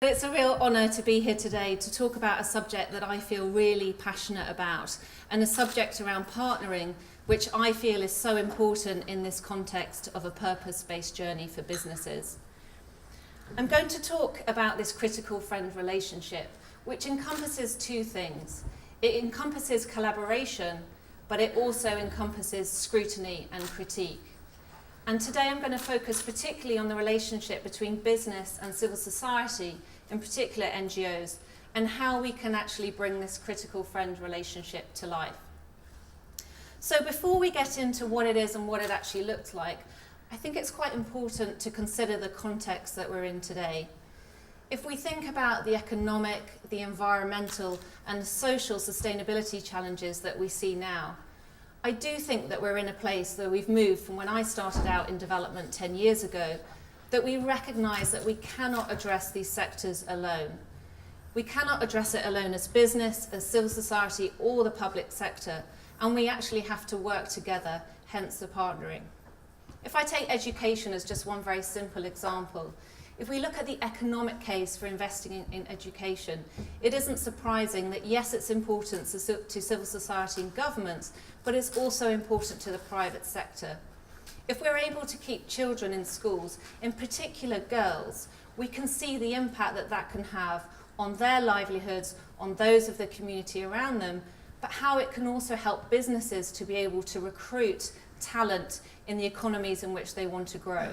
It's a real honour to be here today to talk about a subject that I feel really passionate about, and a subject around partnering, which I feel is so important in this context of a purpose-based journey for businesses. I'm going to talk about this critical friend relationship, which encompasses two things. It encompasses collaboration, but it also encompasses scrutiny and critique. And today I'm going to focus particularly on the relationship between business and civil society, in particular NGOs, and how we can actually bring this critical friend relationship to life. So before we get into what it is and what it actually looks like, I think it's quite important to consider the context that we're in today. If we think about the economic, the environmental, and social sustainability challenges that we see now, I do think that we're in a place where we've moved from when I started out in development 10 years ago, that we recognise that we cannot address these sectors alone. We cannot address it alone as business, as civil society, or the public sector, and we actually have to work together, hence the partnering. If I take education as just one very simple example, if we look at the economic case for investing in education, it isn't surprising that yes, it's important to civil society and governments, but it's also important to the private sector. If we're able to keep children in schools, in particular girls, we can see the impact that that can have on their livelihoods, on those of the community around them, but how it can also help businesses to be able to recruit talent in the economies in which they want to grow.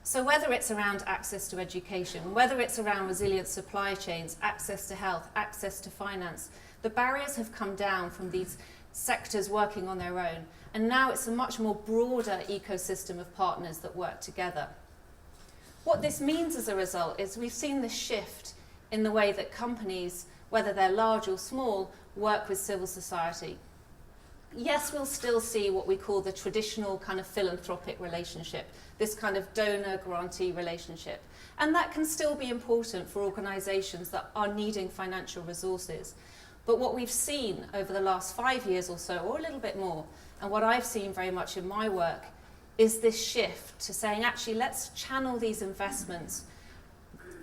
So whether it's around access to education, whether it's around resilient supply chains, access to health, access to finance, the barriers have come down from these sectors working on their own, and now it's a much more broader ecosystem of partners that work together. What this means as a result is we've seen this shift in the way that companies, whether they're large or small, work with civil society. Yes, we'll still see what we call the traditional kind of philanthropic relationship, this kind of donor-grantee relationship. And that can still be important for organisations that are needing financial resources. But what we've seen over the last 5 years or so, or a little bit more, and what I've seen very much in my work, is this shift to saying, actually, let's channel these investments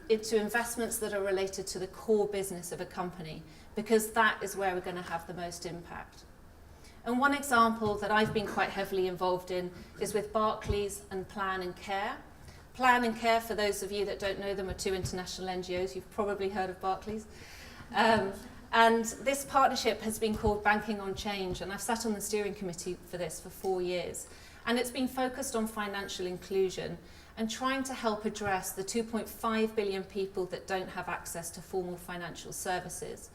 into investments that are related to the core business of a company, because that is where we're going to have the most impact. And one example that I've been quite heavily involved in is with Barclays and Plan and Care. Plan and Care, for those of you that don't know them, are two international NGOs. You've probably heard of Barclays. And this partnership has been called Banking on Change, and I've sat on the steering committee for this for 4 years. And it's been focused on financial inclusion and trying to help address the 2.5 billion people that don't have access to formal financial services.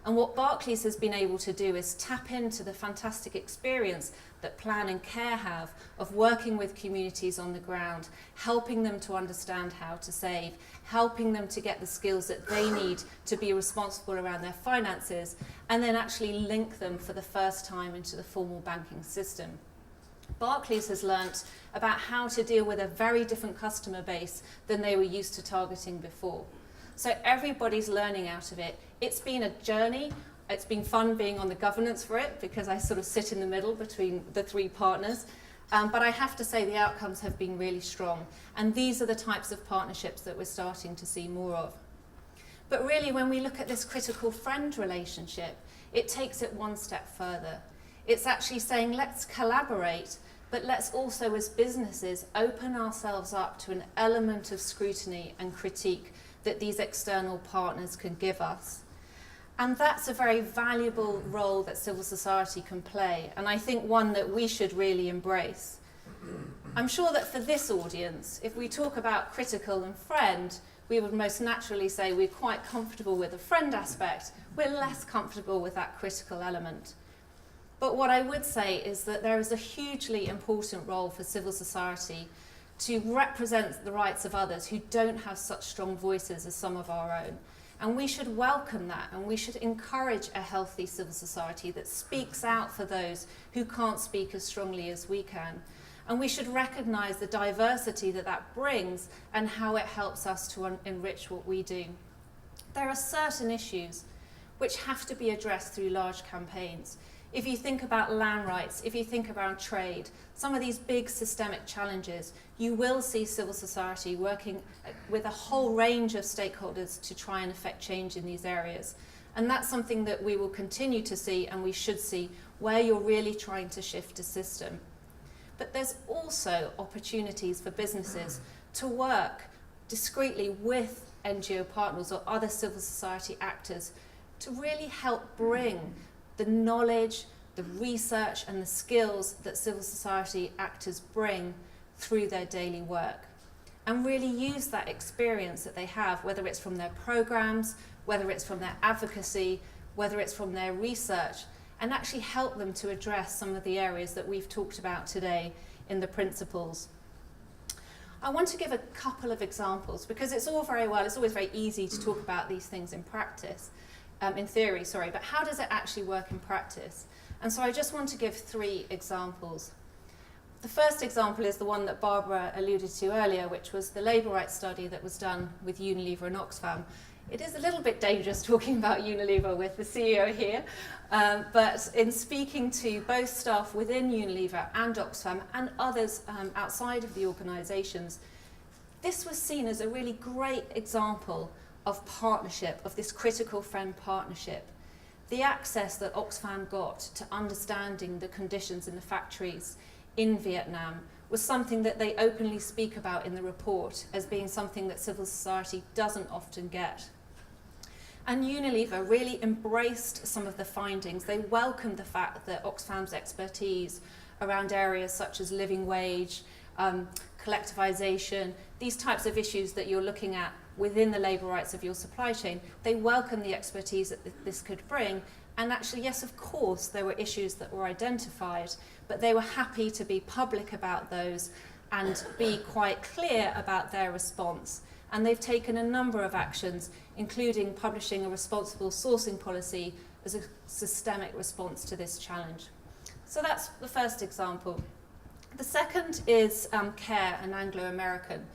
And what Barclays has been able to do is tap into the fantastic experience that Plan and Care have of working with communities on the ground, helping them to understand how to save, helping them to get the skills that they need to be responsible around their finances, and then actually link them for the first time into the formal banking system. Barclays has learnt about how to deal with a very different customer base than they were used to targeting before. So everybody's learning out of it. It's been a journey. It's been fun being on the governance for it because I sort of sit in the middle between the three partners. But I have to say the outcomes have been really strong. And these are the types of partnerships that we're starting to see more of. But really, when we look at this critical friend relationship, it takes it one step further. It's actually saying, let's collaborate, but let's also, as businesses, open ourselves up to an element of scrutiny and critique that these external partners can give us. And that's a very valuable role that civil society can play, and I think one that we should really embrace. I'm sure that for this audience, if we talk about critical and friend, we would most naturally say we're quite comfortable with the friend aspect, we're less comfortable with that critical element. But what I would say is that there is a hugely important role for civil society to represent the rights of others who don't have such strong voices as some of our own. And we should welcome that, and we should encourage a healthy civil society that speaks out for those who can't speak as strongly as we can. And we should recognise the diversity that that brings and how it helps us to enrich what we do. There are certain issues which have to be addressed through large campaigns. If you think about land rights, if you think about trade, some of these big systemic challenges, you will see civil society working with a whole range of stakeholders to try and affect change in these areas. And that's something that we will continue to see, and we should see, where you're really trying to shift a system. But there's also opportunities for businesses to work discreetly with NGO partners or other civil society actors to really help bring the knowledge, the research and the skills that civil society actors bring through their daily work, and really use that experience that they have, whether it's from their programs, whether it's from their advocacy, whether it's from their research, and actually help them to address some of the areas that we've talked about today in the principles. I want to give a couple of examples, because it's all very well, it's always very easy to talk about these things in practice, in theory, sorry, but how does it actually work in practice? And so I just want to give 3 examples. The first example is the one that Barbara alluded to earlier, which was the labour rights study that was done with Unilever and Oxfam. It is a little bit dangerous talking about Unilever with the CEO here, but in speaking to both staff within Unilever and Oxfam and others outside of the organisations, this was seen as a really great example of partnership, of this critical friend partnership. The access that Oxfam got to understanding the conditions in the factories in Vietnam was something that they openly speak about in the report as being something that civil society doesn't often get. And Unilever really embraced some of the findings. They welcomed the fact that Oxfam's expertise around areas such as living wage, collectivisation, these types of issues that you're looking at within the labour rights of your supply chain, they welcomed the expertise that this could bring. And actually, yes, of course, there were issues that were identified, but they were happy to be public about those and be quite clear about their response. And they've taken a number of actions, including publishing a responsible sourcing policy as a systemic response to this challenge. So that's the first example. The second is CARE, an Anglo-American.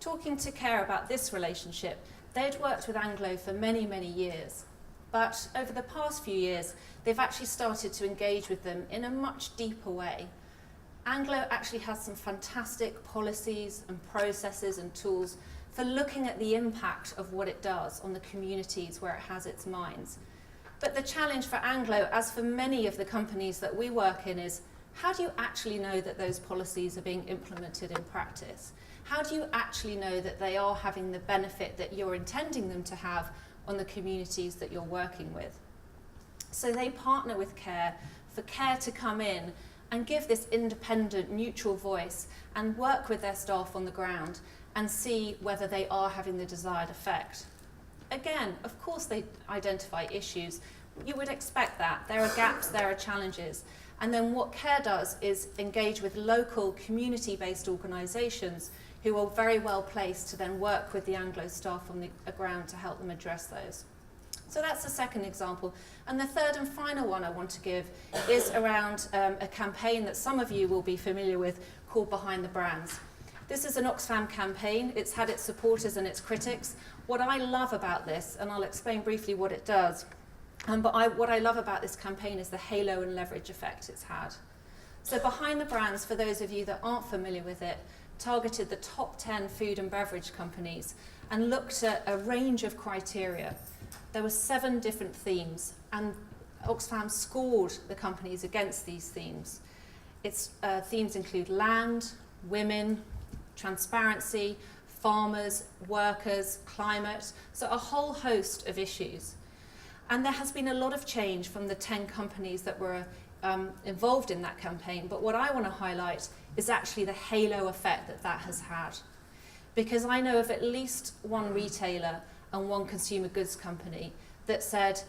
Talking to CARE about this relationship, they'd worked with Anglo for many, many years. But over the past few years, they've actually started to engage with them in a much deeper way. Anglo actually has some fantastic policies and processes and tools for looking at the impact of what it does on the communities where it has its mines. But the challenge for Anglo, as for many of the companies that we work in, is how do you actually know that those policies are being implemented in practice? How do you actually know that they are having the benefit that you're intending them to have on the communities that you're working with? So they partner with CARE for CARE to come in and give this independent, neutral voice and work with their staff on the ground and see whether they are having the desired effect. Again, of course they identify issues. You would expect that. There are gaps, there are challenges. And then what CARE does is engage with local community-based organisations who are very well placed to then work with the Anglo staff on the ground to help them address those. So that's the second example. And the third and final one I want to give is around a campaign that some of you will be familiar with called Behind the Brands. This is an Oxfam campaign. It's had its supporters and its critics. What I love about this, and I'll explain briefly what it does, what I love about this campaign is the halo and leverage effect it's had. So Behind the Brands, for those of you that aren't familiar with it, targeted the top 10 food and beverage companies and looked at a range of criteria. There were 7 different themes, and Oxfam scored the companies against these themes. Its themes include land, women, transparency, farmers, workers, climate, so a whole host of issues. And there has been a lot of change from the 10 companies that were involved in that campaign, but what I want to highlight is actually the halo effect that that has had. Because I know of at least one retailer and one consumer goods company that said,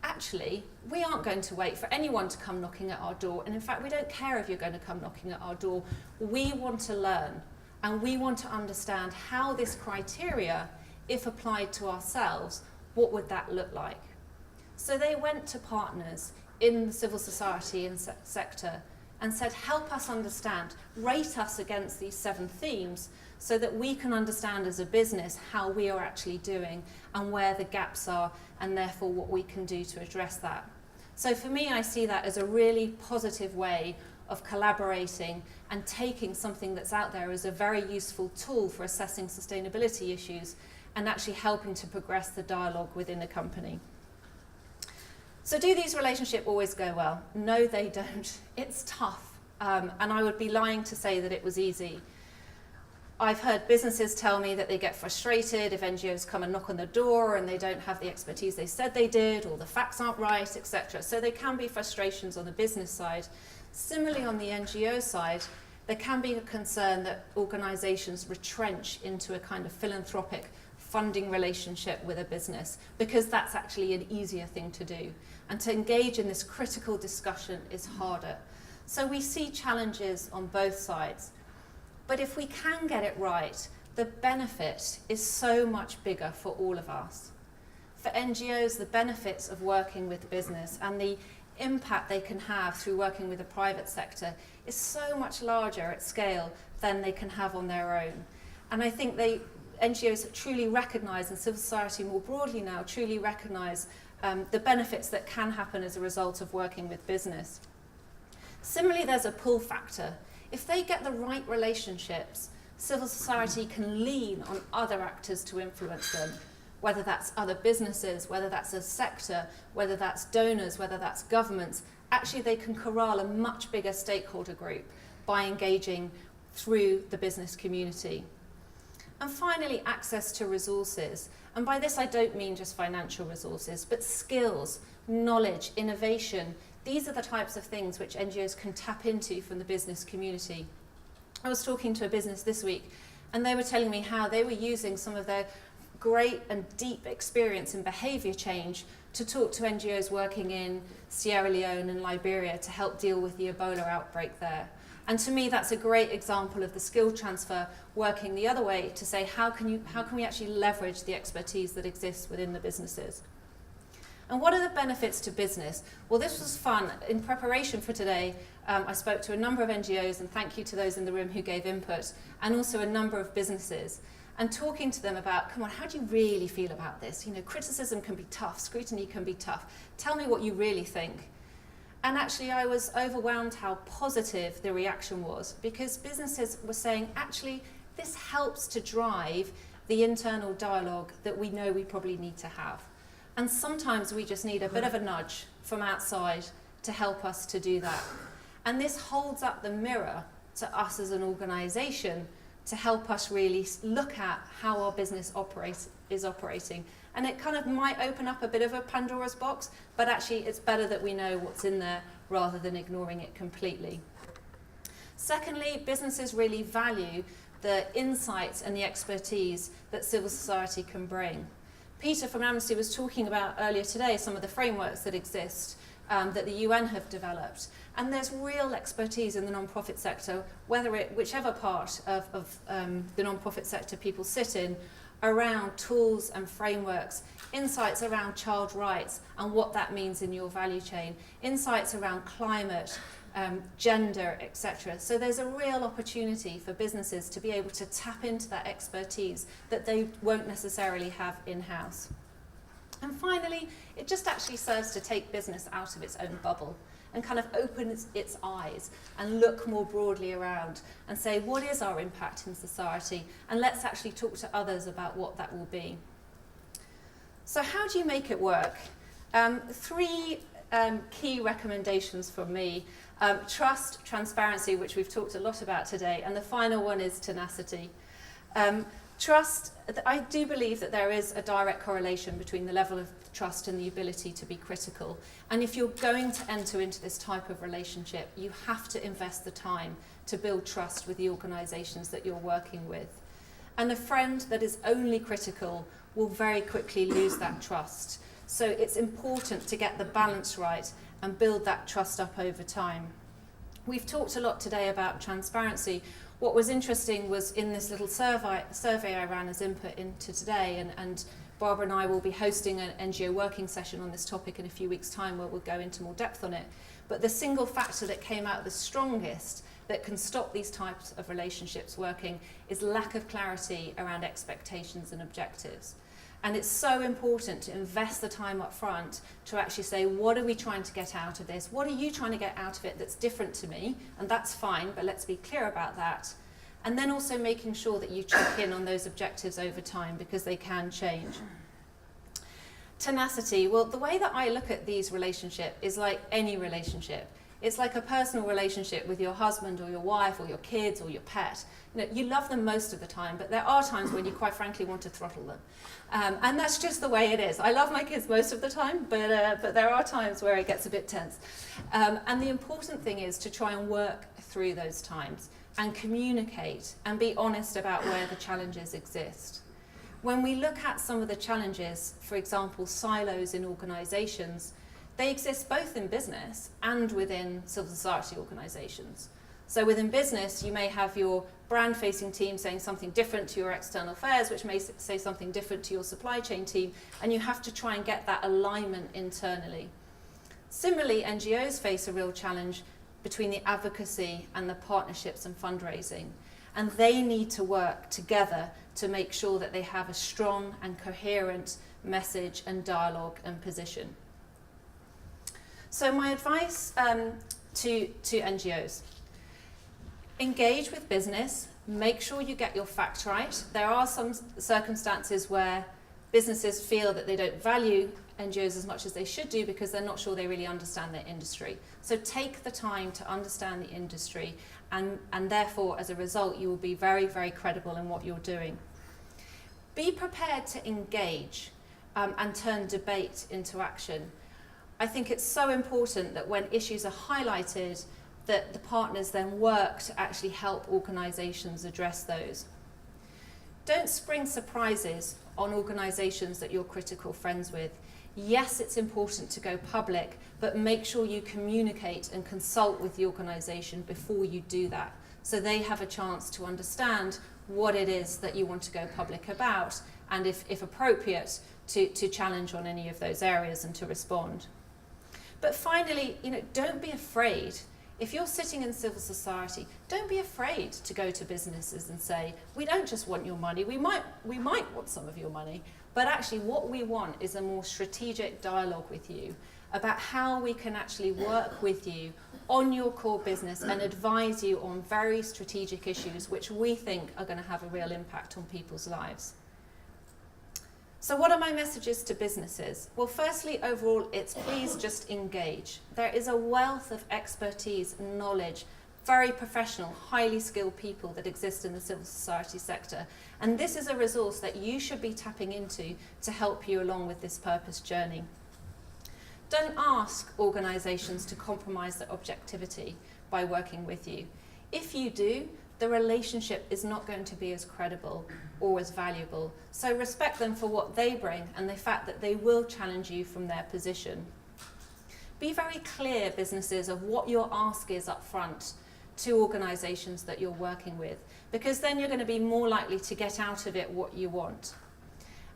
actually, we aren't going to wait for anyone to come knocking at our door, and in fact, we don't care if you're going to come knocking at our door. We want to learn, and we want to understand how this criteria, if applied to ourselves, what would that look like? So they went to partners in the civil society and sector and said, help us understand, rate us against these 7 themes so that we can understand as a business how we are actually doing and where the gaps are, and therefore what we can do to address that. So for me, I see that as a really positive way of collaborating and taking something that's out there as a very useful tool for assessing sustainability issues and actually helping to progress the dialogue within a company. So do these relationships always go well? No, they don't. It's tough. And I would be lying to say that it was easy. I've heard businesses tell me that they get frustrated if NGOs come and knock on the door and they don't have the expertise they said they did, or the facts aren't right, etc. So there can be frustrations on the business side. Similarly, on the NGO side, there can be a concern that organisations retrench into a kind of philanthropic funding relationship with a business, because that's actually an easier thing to do. And to engage in this critical discussion is harder. So we see challenges on both sides. But if we can get it right, the benefit is so much bigger for all of us. For NGOs, the benefits of working with business and the impact they can have through working with the private sector is so much larger at scale than they can have on their own. And I think NGOs truly recognise, and civil society more broadly now truly recognise the benefits that can happen as a result of working with business. Similarly, there's a pull factor. If they get the right relationships, civil society can lean on other actors to influence them, whether that's other businesses, whether that's a sector, whether that's donors, whether that's governments. Actually, they can corral a much bigger stakeholder group by engaging through the business community. And finally, access to resources. And by this, I don't mean just financial resources, but skills, knowledge, innovation. These are the types of things which NGOs can tap into from the business community. I was talking to a business this week, and they were telling me how they were using some of their great and deep experience in behaviour change to talk to NGOs working in Sierra Leone and Liberia to help deal with the Ebola outbreak there. And to me, that's a great example of the skill transfer working the other way to say, how can we actually leverage the expertise that exists within the businesses? And what are the benefits to business? Well, this was fun. In preparation for today, I spoke to a number of NGOs, and thank you to those in the room who gave input, and also a number of businesses, and talking to them about, come on, how do you really feel about this? You know, criticism can be tough, scrutiny can be tough. Tell me what you really think. And actually, I was overwhelmed how positive the reaction was, because businesses were saying, actually, this helps to drive the internal dialogue that we know we probably need to have. And sometimes we just need a bit of a nudge from outside to help us to do that. And this holds up the mirror to us as an organisation to help us really look at how our business is operating. And it kind of might open up a bit of a Pandora's box, but actually it's better that we know what's in there rather than ignoring it completely. Secondly, businesses really value the insights and the expertise that civil society can bring. Peter from Amnesty was talking about earlier today some of the frameworks that exist that the UN have developed. And there's real expertise in the non-profit sector, whichever part of the non-profit sector people sit in, around tools and frameworks, insights around child rights and what that means in your value chain, insights around climate, gender, etc. So there's a real opportunity for businesses to be able to tap into that expertise that they won't necessarily have in-house. And finally, it just actually serves to take business out of its own bubble and kind of open its eyes and look more broadly around and say, what is our impact in society? And let's actually talk to others about what that will be. So how do you make it work? Three key recommendations from me. Trust, transparency, which we've talked a lot about today, and the final one is tenacity. Trust, I do believe that there is a direct correlation between the level of trust and the ability to be critical. And if you're going to enter into this type of relationship, you have to invest the time to build trust with the organisations that you're working with. And a friend that is only critical will very quickly lose that trust. So it's important to get the balance right and build that trust up over time. We've talked a lot today about transparency. What was interesting was in this little survey I ran as input into today, and Barbara and I will be hosting an NGO working session on this topic in a few weeks' time where we'll go into more depth on it. But the single factor that came out the strongest that can stop these types of relationships working is lack of clarity around expectations and objectives. And it's so important to invest the time up front to actually say, what are we trying to get out of this? What are you trying to get out of it that's different to me? And that's fine, but let's be clear about that. And then also making sure that you check in on those objectives over time, because they can change. Tenacity. Well, the way that I look at these relationships is like any relationship. It's like a personal relationship with your husband or your wife or your kids or your pet. You love them most of the time, but there are times when you quite frankly want to throttle them. And that's just the way it is. I love my kids most of the time, but there are times where it gets a bit tense. And the important thing is to try and work through those times and communicate and be honest about where the challenges exist. When we look at some of the challenges, for example, silos in organisations, they exist both in business and within civil society organisations. So within business, you may have your brand-facing team saying something different to your external affairs, which may say something different to your supply chain team, and you have to try and get that alignment internally. Similarly, NGOs face a real challenge between the advocacy and the partnerships and fundraising, and they need to work together to make sure that they have a strong and coherent message and dialogue and position. So my advice to NGOs: engage with business, make sure you get your facts right. There are some circumstances where businesses feel that they don't value NGOs as much as they should do because they're not sure they really understand their industry. So take the time to understand the industry, and therefore, as a result, you will be very, very credible in what you're doing. Be prepared to engage and turn debate into action. I think it's so important that when issues are highlighted, that the partners then work to actually help organisations address those. Don't spring surprises on organisations that you're critical friends with. Yes, it's important to go public, but make sure you communicate and consult with the organisation before you do that, so they have a chance to understand what it is that you want to go public about, and if appropriate, to challenge on any of those areas and to respond. But finally, don't be afraid. If you're sitting in civil society, don't be afraid to go to businesses and say, we don't just want your money, we might want some of your money, but actually what we want is a more strategic dialogue with you about how we can actually work with you on your core business and advise you on very strategic issues which we think are going to have a real impact on people's lives. So what are my messages to businesses? Well, firstly, overall, it's please just engage. There is a wealth of expertise and knowledge, very professional, highly skilled people that exist in the civil society sector. And this is a resource that you should be tapping into to help you along with this purpose journey. Don't ask organisations to compromise their objectivity by working with you. If you do, the relationship is not going to be as credible or as valuable. So respect them for what they bring and the fact that they will challenge you from their position. Be very clear, businesses, of what your ask is up front to organisations that you're working with, because then you're going to be more likely to get out of it what you want.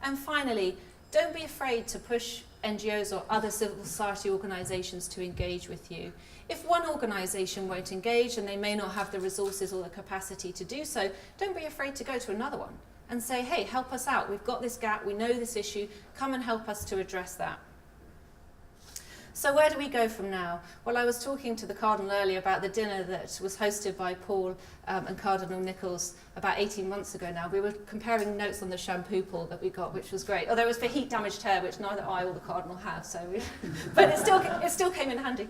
And finally, don't be afraid to push NGOs or other civil society organisations to engage with you. If one organisation won't engage and they may not have the resources or the capacity to do so, don't be afraid to go to another one and say, hey, help us out. We've got this gap. We know this issue. Come and help us to address that. So where do we go from now? Well, I was talking to the Cardinal earlier about the dinner that was hosted by Paul and Cardinal Nichols about 18 months ago now. We were comparing notes on the shampoo pool that we got, which was great. Although it was for heat damaged hair, which neither I or the Cardinal have, but it still came in handy.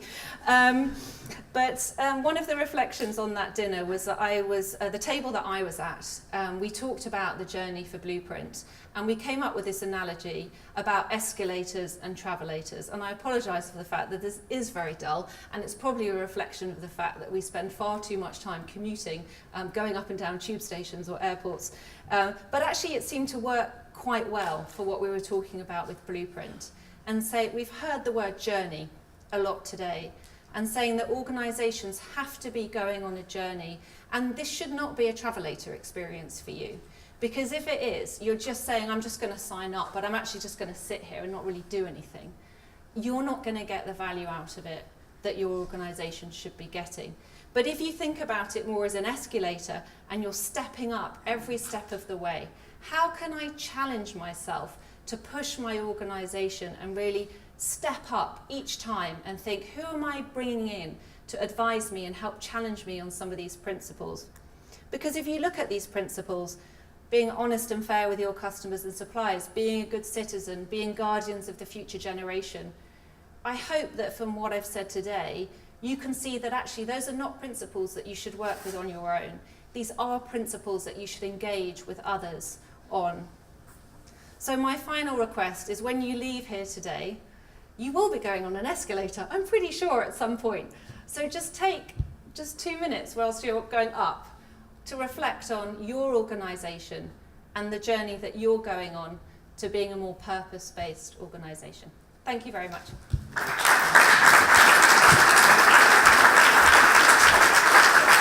But one of the reflections on that dinner was that the table that I was at, we talked about the journey for Blueprint, and we came up with this analogy about escalators and travelators. And I apologise for the fact that this is very dull, and it's probably a reflection of the fact that we spend far too much time commuting, going up and down tube stations or airports. But actually it seemed to work quite well for what we were talking about with Blueprint. And say, we've heard the word journey a lot today, and saying that organisations have to be going on a journey, and this should not be a travelator experience for you. Because if it is, you're just saying, I'm just going to sign up, but I'm actually just going to sit here and not really do anything. You're not going to get the value out of it that your organisation should be getting. But if you think about it more as an escalator and you're stepping up every step of the way, how can I challenge myself to push my organisation and really step up each time and think, who am I bringing in to advise me and help challenge me on some of these principles? Because if you look at these principles, being honest and fair with your customers and suppliers, being a good citizen, being guardians of the future generation, I hope that from what I've said today, you can see that actually those are not principles that you should work with on your own. These are principles that you should engage with others on. So my final request is, when you leave here today, you will be going on an escalator, I'm pretty sure, at some point. So just take 2 minutes whilst you're going up to reflect on your organisation and the journey that you're going on to being a more purpose-based organisation. Thank you very much.